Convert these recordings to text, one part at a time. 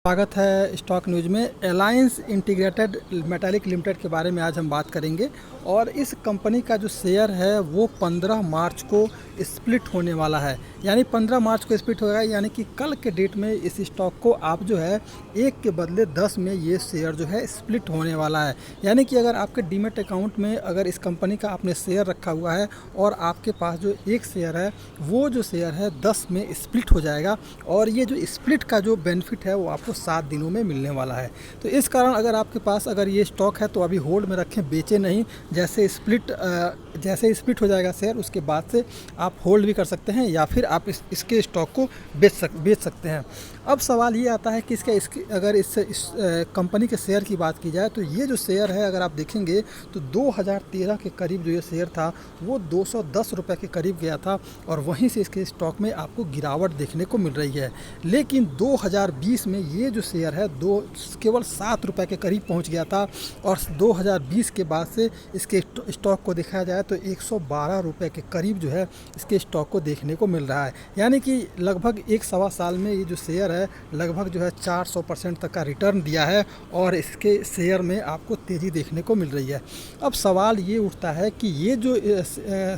स्वागत है stock news में। अलायंस इंटीग्रेटेड मेटालिक लिमिटेड के बारे में आज हम बात करेंगे और इस कंपनी का जो शेयर है वो 15 मार्च को स्प्लिट होने वाला है। यानी 15 मार्च को स्प्लिट होगा, यानी कि कल के डेट में इस स्टॉक को आप जो है 1 के बदले 10 में ये शेयर जो है स्प्लिट होने वाला है। यानी कि अगर आपके डीमेट अकाउंट में अगर इस कंपनी का आपने शेयर रखा हुआ है और आपके पास जो एक शेयर है वो जो शेयर है 10 में स्प्लिट हो जाएगा और ये जो स्प्लिट का जो बेनिफिट है वो आपको 7 दिनों में मिलने वाला है। तो इस कारण अगर आपके पास अगर ये स्टॉक है तो अभी होल्ड में रखें, बेचें नहीं। जैसे स्प्लिट हो जाएगा शेयर उसके बाद से आप होल्ड भी कर सकते हैं या फिर आप इसके स्टॉक को बेच सकते हैं। अब सवाल ये आता है कि अगर इस कंपनी के शेयर की बात की जाए तो ये जो शेयर है अगर आप देखेंगे तो 2013 के करीब जो ये शेयर था वो 210 रुपये के करीब गया था और वहीं से इसके स्टॉक में आपको गिरावट देखने को मिल रही है। लेकिन 2020 में ये जो शेयर है केवल 7 रुपये के करीब पहुंच गया था और 2020 के बाद से इसके स्टॉक को देखा जाए तो 112 रुपये के करीब जो है इसके स्टॉक को देखने को मिल रहा है। यानी कि लगभग 1 सवा साल में ये जो शेयर है लगभग जो है 400% तक का रिटर्न दिया है और इसके शेयर में आपको तेज़ी देखने को मिल रही है। अब सवाल ये उठता है कि ये जो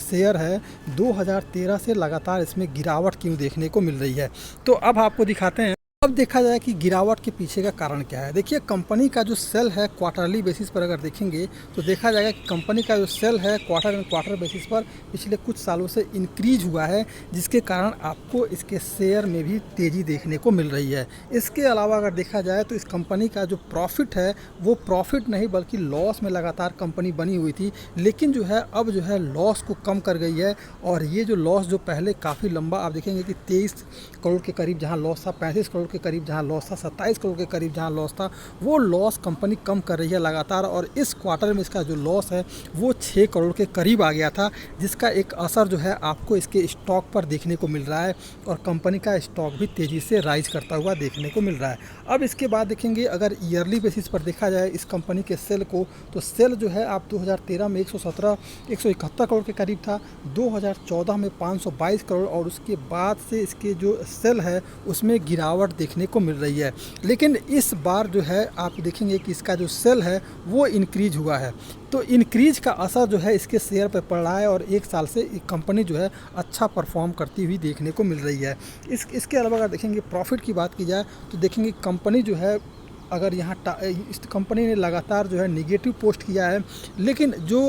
शेयर है 2013 से लगातार इसमें गिरावट क्यों देखने को मिल रही है। तो अब आपको दिखाते हैं। अब देखा जाए कि गिरावट के पीछे का कारण क्या है। देखिए, कंपनी का जो सेल है क्वार्टरली बेसिस पर अगर देखेंगे तो देखा जाएगा कि कंपनी का जो सेल है क्वार्टर बेसिस पर पिछले कुछ सालों से इंक्रीज हुआ है, जिसके कारण आपको इसके शेयर में भी तेज़ी देखने को मिल रही है। इसके अलावा अगर देखा जाए तो इस कंपनी का जो प्रॉफिट है वो प्रॉफिट नहीं बल्कि लॉस में लगातार कंपनी बनी हुई थी, लेकिन जो है अब जो है लॉस को कम कर गई है। और ये जो लॉस जो पहले काफ़ी लंबा आप देखेंगे कि 23 करोड़ के करीब जहाँ लॉस था, 35 करोड़ के करीब जहां लॉस था, 27 करोड़ के करीब जहां लॉस था, वो लॉस कंपनी कम कर रही है लगातार। और इस क्वार्टर में इसका जो लॉस है वो 6 करोड़ के करीब आ गया था, जिसका एक असर जो है आपको इसके स्टॉक पर देखने को मिल रहा है और कंपनी का स्टॉक भी तेज़ी से राइज करता हुआ देखने को मिल रहा है। अब इसके बाद देखेंगे अगर ईयरली बेसिस पर देखा जाए इस कंपनी के सेल को, तो सेल जो है आप 2013 में 171 करोड़ के करीब था, 2014 में 522 करोड़ और उसके बाद से इसके जो सेल है उसमें गिरावट देखने को मिल रही है। लेकिन इस बार जो है आप देखेंगे कि इसका जो सेल है वो इंक्रीज हुआ है, तो इंक्रीज का असर जो है इसके शेयर पर पड़ रहा है और 1 साल से कंपनी जो है अच्छा परफॉर्म करती हुई देखने को मिल रही है। इसके अलावा अगर देखेंगे प्रॉफिट की बात की जाए तो देखेंगे कंपनी जो है अगर यहाँ इस कंपनी ने लगातार जो है निगेटिव पोस्ट किया है, लेकिन जो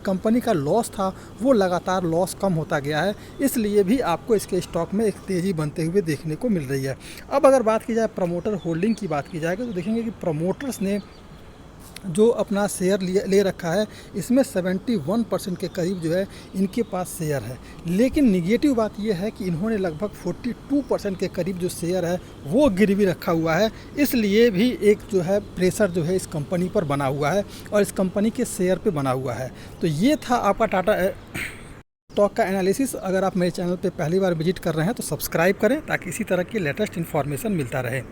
कंपनी का लॉस था वो लगातार लॉस कम होता गया है, इसलिए भी आपको इसके स्टॉक में एक तेज़ी बनते हुए देखने को मिल रही है। अब अगर बात की जाए प्रमोटर होल्डिंग की बात की जाएगी तो देखेंगे कि प्रमोटर्स ने जो अपना शेयर ले रखा है इसमें 71% के करीब जो है इनके पास शेयर है। लेकिन निगेटिव बात यह है कि इन्होंने लगभग 42% के करीब जो शेयर है वो गिरवी रखा हुआ है, इसलिए भी एक जो है प्रेशर जो है इस कंपनी पर बना हुआ है और इस कंपनी के शेयर पे बना हुआ है। तो ये था आपका टाटा स्टॉक का एनालिसिस। अगर आप मेरे चैनल पे पहली बार विजिट कर रहे हैं तो सब्सक्राइब करें ताकि इसी तरह की लेटेस्ट इन्फॉर्मेशन मिलता रहे।